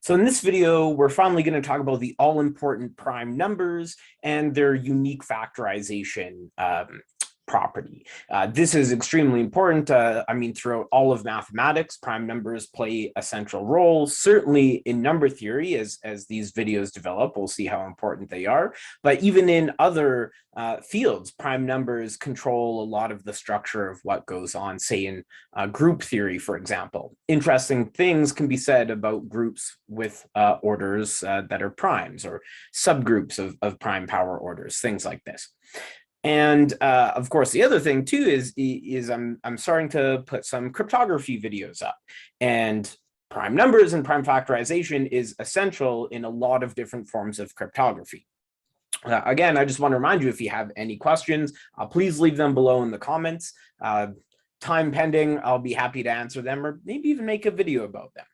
So in this video, we're finally going to talk about the all-important prime numbers and their unique factorization property. This is extremely important. Throughout all of mathematics, prime numbers play a central role. Certainly in number theory, as these videos develop, we'll see how important they are. But even in other fields, prime numbers control a lot of the structure of what goes on, say in group theory, for example. Interesting things can be said about groups with orders that are primes, or subgroups of prime power orders, things like this. And of course, the other thing too is I'm starting to put some cryptography videos up, and prime numbers and prime factorization is essential in a lot of different forms of cryptography. Again, I just want to remind you, if you have any questions, please leave them below in the comments. Time pending, I'll be happy to answer them, or maybe even make a video about them.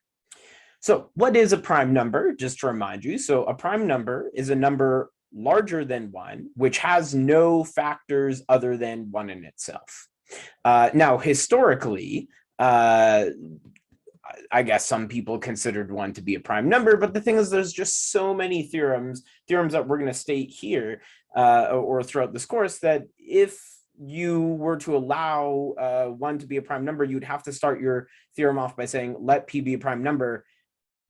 So what is a prime number? Just to remind you, so a prime number is a number larger than 1, which has no factors other than 1 in itself. Now, historically, I guess some people considered 1 to be a prime number, but the thing is, there's just so many theorems that we're going to state here or throughout this course, that if you were to allow 1 to be a prime number, you'd have to start your theorem off by saying, let P be a prime number,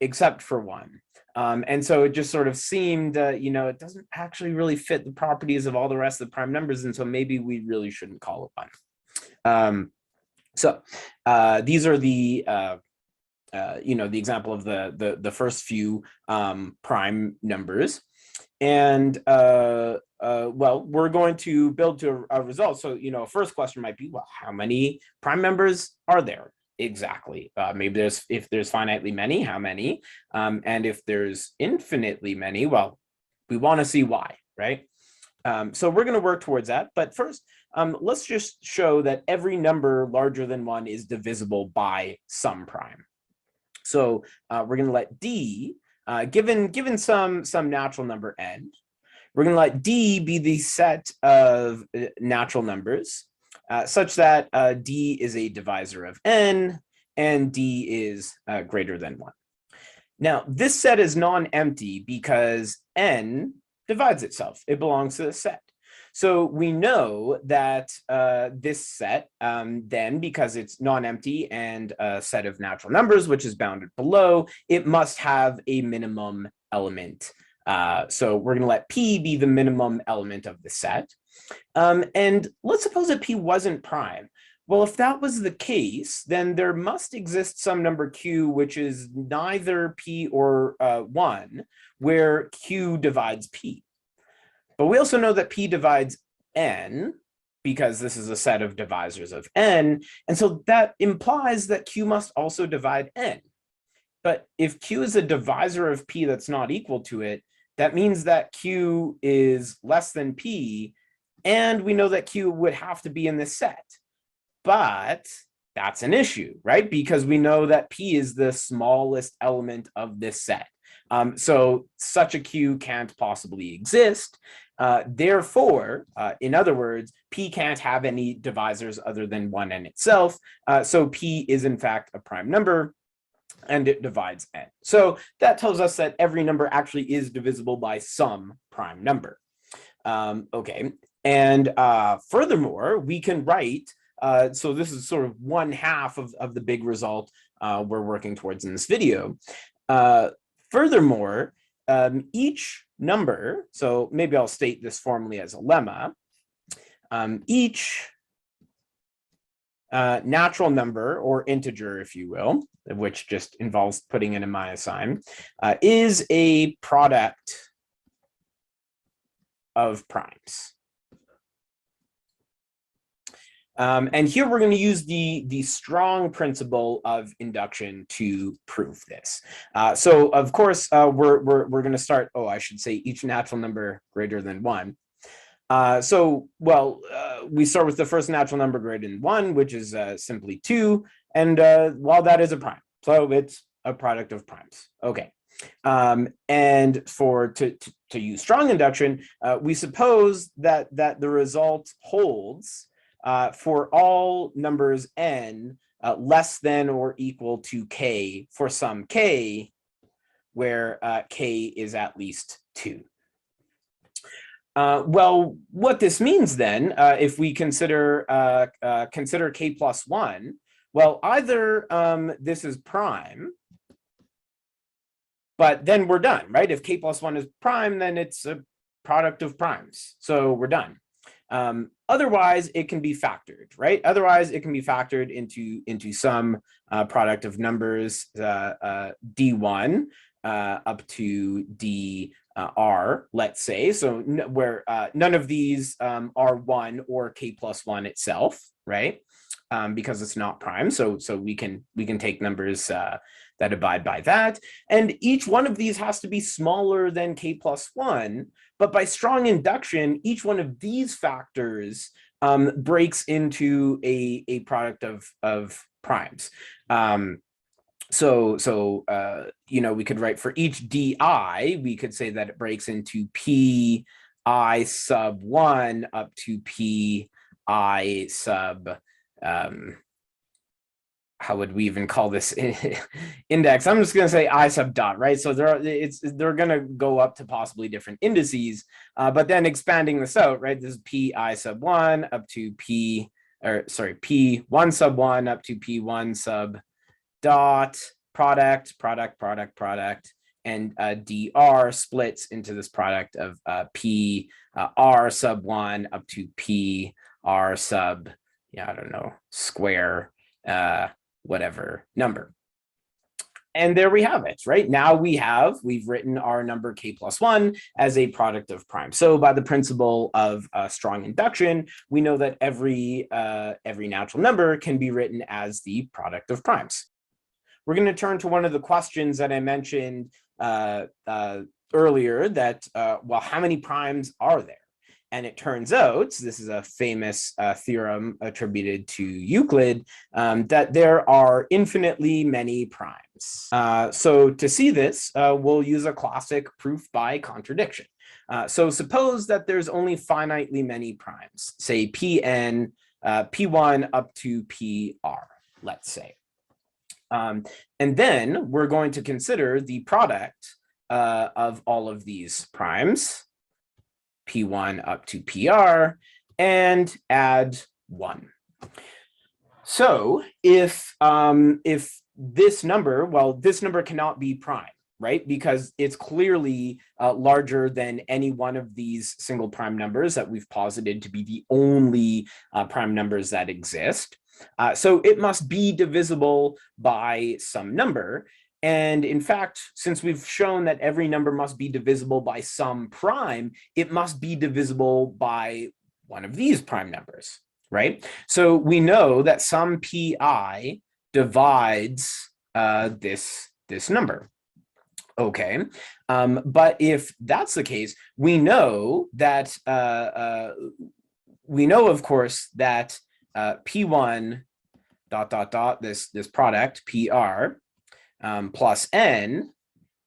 except for 1. And so it just sort of seemed, it doesn't actually really fit the properties of all the rest of the prime numbers, and so maybe we really shouldn't call it 1. These are the the example of the first few prime numbers, and well, we're going to build to a result. So first question might be, well, how many prime numbers are there? Exactly. Maybe if there's finitely many, how many? And if there's infinitely many, well, we want to see why, right? So we're going to work towards that. But first, let's just show that every number larger than 1 is divisible by some prime. So we're going to let D, given some natural number n, we're going to let D be the set of natural numbers, such that D is a divisor of n, and D is greater than 1. Now, this set is non-empty because n divides itself. It belongs to the set. So we know that this set, then, because it's non-empty and a set of natural numbers, which is bounded below, it must have a minimum element. So we're going to let P be the minimum element of the set. And let's suppose that P wasn't prime. Well, if that was the case, then there must exist some number Q which is neither P or 1, where Q divides P. But we also know that P divides n, because this is a set of divisors of n, and so that implies that Q must also divide n. But if Q is a divisor of P that's not equal to it, that means that Q is less than P, and we know that Q would have to be in this set. But that's an issue, right? Because we know that P is the smallest element of this set. So such a Q can't possibly exist. Therefore, in other words, P can't have any divisors other than 1 in itself. So P is in fact a prime number, and it divides n. So that tells us that every number actually is divisible by some prime number. Okay, and furthermore, we can write, so this is sort of 1/2 of the big result we're working towards in this video. Furthermore, each number, so maybe I'll state this formally as a lemma, each natural number, or integer, if you will, which just involves putting in a minus sign, is a product of primes. And here we're going to use the strong principle of induction to prove this. So of course, we're going to start, I should say each natural number greater than 1. We start with the first natural number greater than 1, which is simply 2, and well, that is a prime, so it's a product of primes. Okay, and to use strong induction, we suppose that the result holds for all numbers n less than or equal to k for some k, where k is at least 2. Well, what this means then, if we consider k plus 1, well, either this is prime, but then we're done, right? If k plus 1 is prime, then it's a product of primes, so we're done. Otherwise, it can be factored, right? Otherwise, it can be factored into some product of numbers d1 up to dr, let's say. So where none of these are 1 or k plus 1 itself, right? Because it's not prime. So we can take numbers that abide by that. And each one of these has to be smaller than k plus 1. But by strong induction, each one of these factors breaks into a product of primes. We could write for each di, we could say that it breaks into pi sub 1 up to pi sub how would we even call this index? I'm just going to say I sub dot, right? So they're going to go up to possibly different indices, but then expanding this out, right? This is pi sub 1 up to p1 sub 1 up to p1 sub dot product, and dr splits into this product of p r sub 1 up to p r sub, I don't know, square whatever number. And there we have it, right? Now we've written our number k plus 1 as a product of primes. So by the principle of strong induction, we know that every natural number can be written as the product of primes. We're going to turn to one of the questions that I mentioned earlier, that, well, how many primes are there? And it turns out, this is a famous theorem attributed to Euclid, that there are infinitely many primes. So to see this, we'll use a classic proof by contradiction. So suppose that there's only finitely many primes, say Pn, P1 up to Pr, let's say. And then we're going to consider the product of all of these primes, P1 up to PR, and add 1. So if this number, well, this number cannot be prime, right? Because it's clearly larger than any one of these single prime numbers that we've posited to be the only prime numbers that exist. So it must be divisible by some number. And in fact, since we've shown that every number must be divisible by some prime, it must be divisible by one of these prime numbers, right? So we know that some pi divides this number. Okay, but if that's the case, we know that of course, that P1 ... this product PR plus n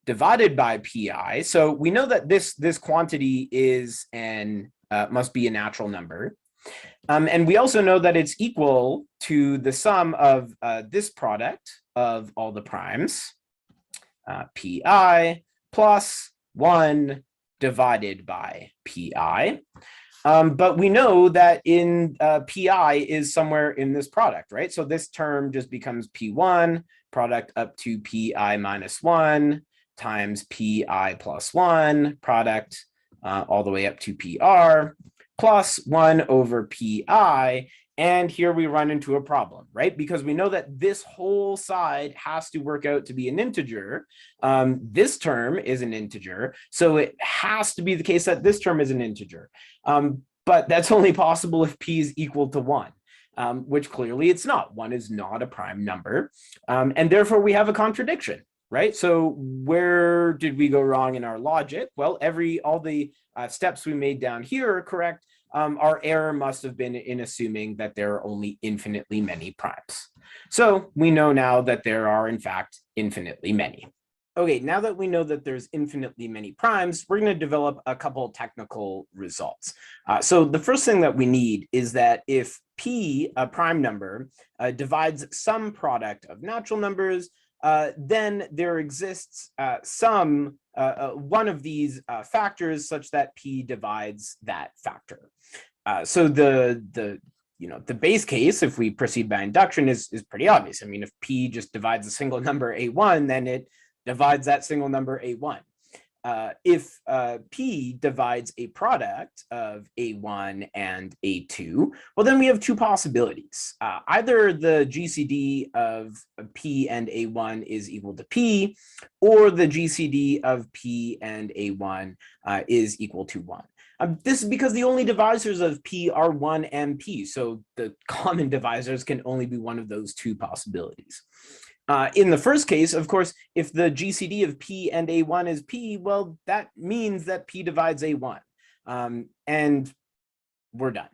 divided by pi. So we know that this quantity is must be a natural number. And we also know that it's equal to the sum of this product of all the primes, pi plus 1 divided by pi. But we know that in pi is somewhere in this product, right? So this term just becomes p1 product up to pi minus 1 times pi plus 1 product all the way up to pr plus 1 over pi. And here we run into a problem, right? Because we know that this whole side has to work out to be an integer. This term is an integer, so it has to be the case that this term is an integer. But that's only possible if p is equal to 1, which clearly it's not. 1 is not a prime number, and therefore we have a contradiction, right? So where did we go wrong in our logic? Well, all the steps we made down here are correct. Our error must have been in assuming that there are only infinitely many primes. So we know now that there are, in fact, infinitely many. Okay, now that we know that there's infinitely many primes, we're going to develop a couple technical results. So the first thing that we need is that if p, a prime number, divides some product of natural numbers, then there exists some one of these factors such that P divides that factor. So the base case, if we proceed by induction, is pretty obvious. I mean, if P just divides a single number A1, then it divides that single number A1. If P divides a product of A1 and A2, well, then we have two possibilities. Either the GCD of P and A1 is equal to P, or the GCD of P and A1 is equal to 1. This is because the only divisors of P are 1 and P, so the common divisors can only be one of those two possibilities. In the first case, of course, if the GCD of P and A1 is P, well, that means that P divides A1, and we're done.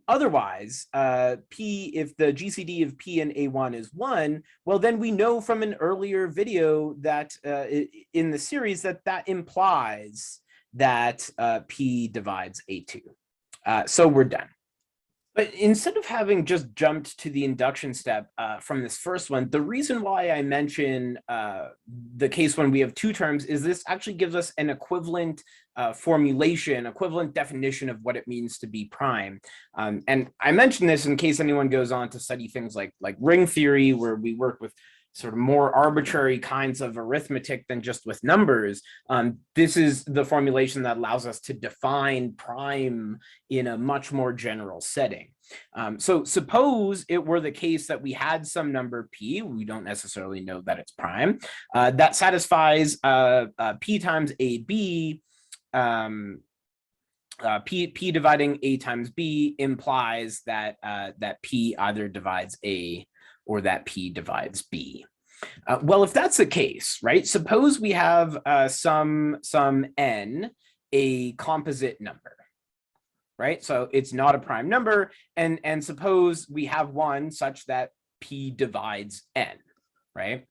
Otherwise, if the GCD of P and A1 is 1, well, then we know from an earlier video that in the series that implies that P divides A2. So we're done. But instead of having just jumped to the induction step from this first one, the reason why I mention the case when we have two terms is this actually gives us an equivalent formulation, equivalent definition of what it means to be prime. And I mention this in case anyone goes on to study things like ring theory, where we work with sort of more arbitrary kinds of arithmetic than just with numbers. This is the formulation that allows us to define prime in a much more general setting. So suppose it were the case that we had some number P, we don't necessarily know that it's prime, that satisfies P times AB. P dividing A times B implies that that P either divides A or that P divides B. Well, if that's the case, right, suppose we have some n, a composite number, right? So it's not a prime number, and suppose we have one such that P divides n, right?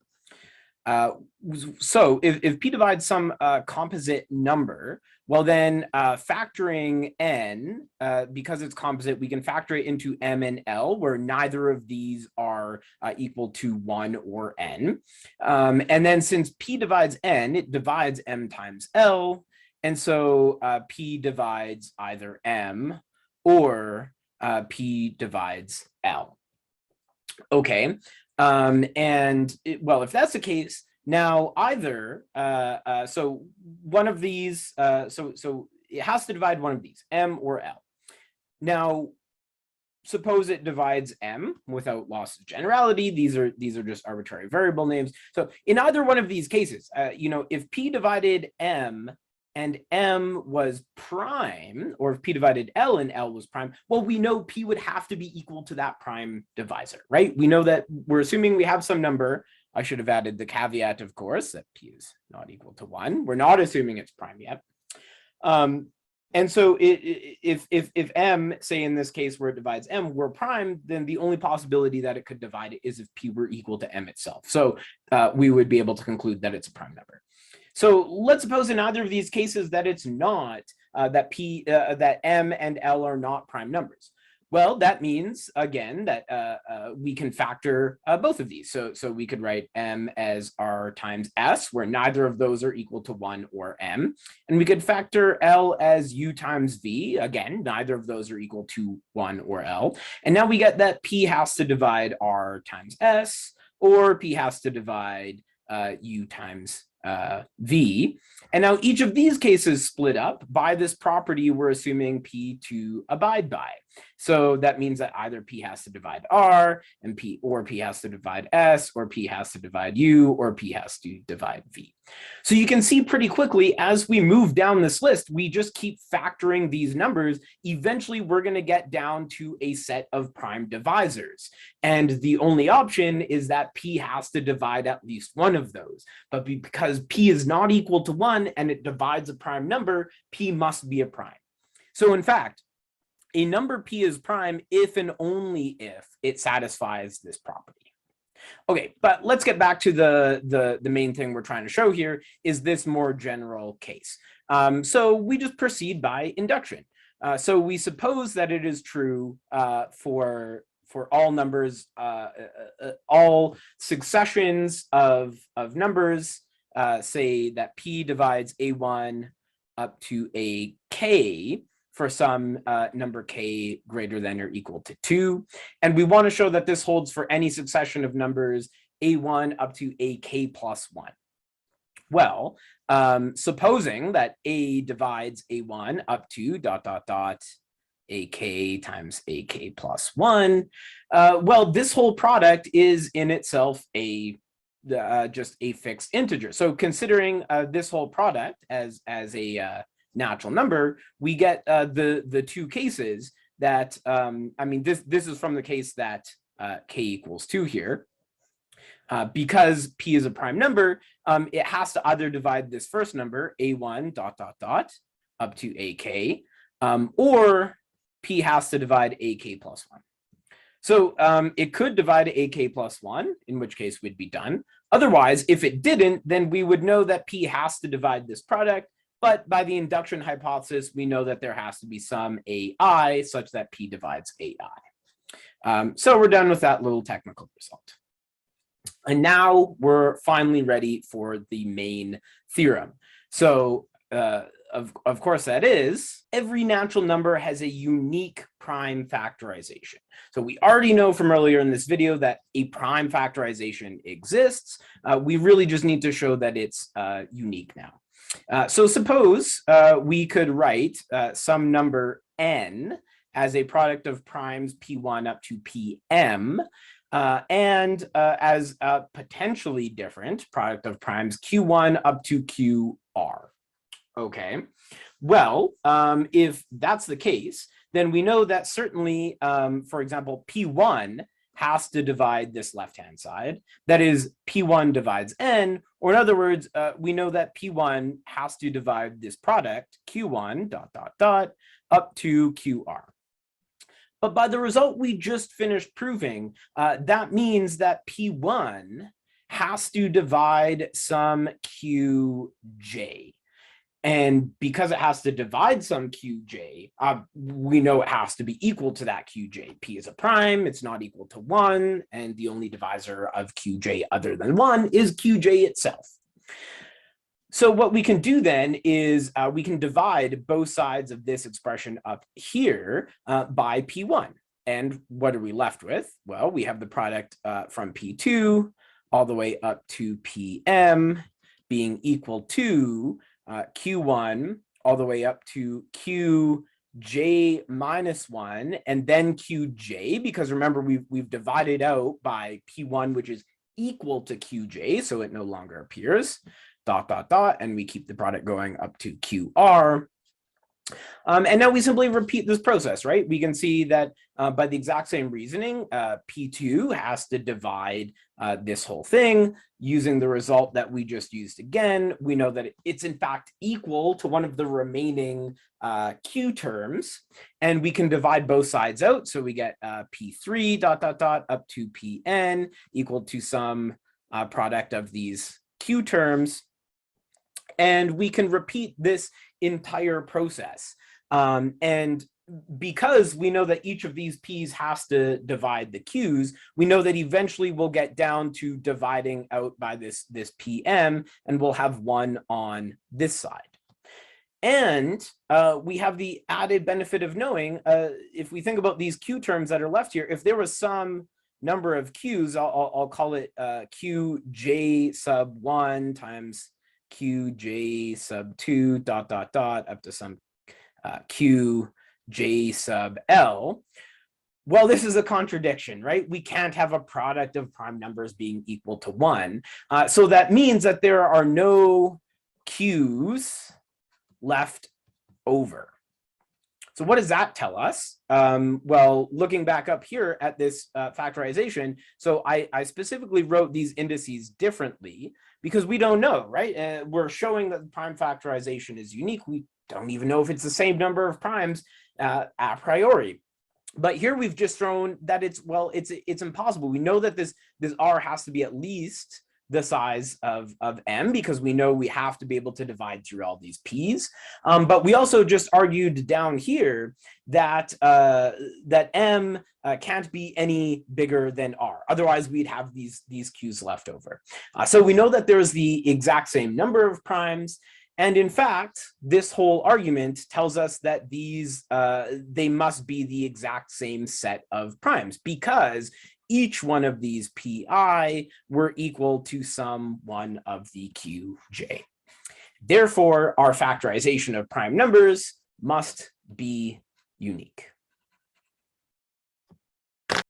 So if P divides some composite number, well then factoring n, because it's composite, we can factor it into m and l, where neither of these are equal to 1 or n. And then since P divides n, it divides m times l, and so P divides either m or P divides l. Okay. Well, if that's the case, now either so one of these so it has to divide one of these, m or l. Now suppose it divides m without loss of generality. These are just arbitrary variable names. So in either one of these cases, if P divided m and m was prime, or if P divided L and L was prime, well, we know P would have to be equal to that prime divisor, right? We know that we're assuming we have some number. I should have added the caveat, of course, that P is not equal to 1. We're not assuming it's prime yet. And so if m, say in this case where it divides m, were prime, then the only possibility that it could divide it is if P were equal to m itself. So we would be able to conclude that it's a prime number. So let's suppose in either of these cases that it's not, that m and l are not prime numbers. Well, that means, again, that we can factor both of these. So we could write m as r times s, where neither of those are equal to 1 or m. And we could factor l as u times v. Again, neither of those are equal to 1 or l. And now we get that P has to divide r times s, or P has to divide u times v. And now each of these cases split up by this property we're assuming P to abide by. So that means that either P has to divide R, and P has to divide S, or P has to divide U, or P has to divide V. So you can see pretty quickly as we move down this list, we just keep factoring these numbers. Eventually, we're going to get down to a set of prime divisors. And the only option is that P has to divide at least one of those. But because P is not equal to 1 and it divides a prime number, P must be a prime. So in fact, a number P is prime if and only if it satisfies this property. Okay, but let's get back to the main thing we're trying to show here is this more general case. So we just proceed by induction. So we suppose that it is true for for all numbers, all successions of numbers, say that P divides A1 up to a K for some number K greater than or equal to 2. And we want to show that this holds for any succession of numbers A1 up to AK plus 1. Well, supposing that A divides A1 up to ... AK times AK plus 1, well, this whole product is in itself a just a fixed integer. So considering this whole product as a natural number, we get the two cases that, I mean, this is from the case that K equals 2 here. Because P is a prime number, it has to either divide this first number, A1 ... up to AK, or P has to divide AK plus 1. So it could divide AK plus 1, in which case we'd be done. Otherwise, if it didn't, then we would know that P has to divide this product. But by the induction hypothesis, we know that there has to be some AI such that P divides AI. So we're done with that little technical result. And now we're finally ready for the main theorem. So of course, that is, every natural number has a unique prime factorization. So we already know from earlier in this video that a prime factorization exists. We really just need to show that it's unique now. So suppose we could write some number n as a product of primes P1 up to Pm, and as a potentially different product of primes Q1 up to Qr. Okay, well, if that's the case, then we know that certainly, for example, P1 has to divide this left-hand side. That is, P1 divides n, or in other words, we know that P1 has to divide this product, Q1 ... up to Qr. But by the result we just finished proving, that means that P1 has to divide some Qj. And because it has to divide some Qj, we know it has to be equal to that Qj. P is a prime, it's not equal to 1, and the only divisor of Qj other than 1 is Qj itself. So what we can do then is we can divide both sides of this expression up here by P1. And what are we left with? Well, we have the product from P2 all the way up to Pm being equal to Q1 all the way up to Qj minus 1, and then Qj, because remember, we've divided out by P1, which is equal to Qj, so it no longer appears, ... and we keep the product going up to Qr. And now we simply repeat this process, right? We can see that by the exact same reasoning, P2 has to divide this whole thing using the result that we just used again. We know that it's in fact equal to one of the remaining Q terms, and we can divide both sides out. So we get P3 ... up to Pn equal to some product of these Q terms. And we can repeat this entire process. And because we know that each of these P's has to divide the Q's, we know that eventually we'll get down to dividing out by this Pm, and we'll have 1 on this side. And we have the added benefit of knowing, if we think about these Q terms that are left here, if there was some number of Q's, I'll call it Qj sub 1 times Qj sub 2 ... up to some Qj sub L. Well, this is a contradiction, right? We can't have a product of prime numbers being equal to 1. So that means that there are no Q's left over. So what does that tell us? Well, looking back up here at this factorization, so I specifically wrote these indices differently because we don't know, right? We're showing that the prime factorization is unique. We don't even know if it's the same number of primes a priori. But here we've just thrown that it's impossible. We know that this R has to be at least the size of M, because we know we have to be able to divide through all these P's. But we also just argued down here that that M can't be any bigger than R. Otherwise, we'd have these Q's left over. So we know that there's the exact same number of primes. And in fact, this whole argument tells us that these they must be the exact same set of primes, because each one of these pi were equal to some one of the qj. Therefore, our factorization of prime numbers must be unique.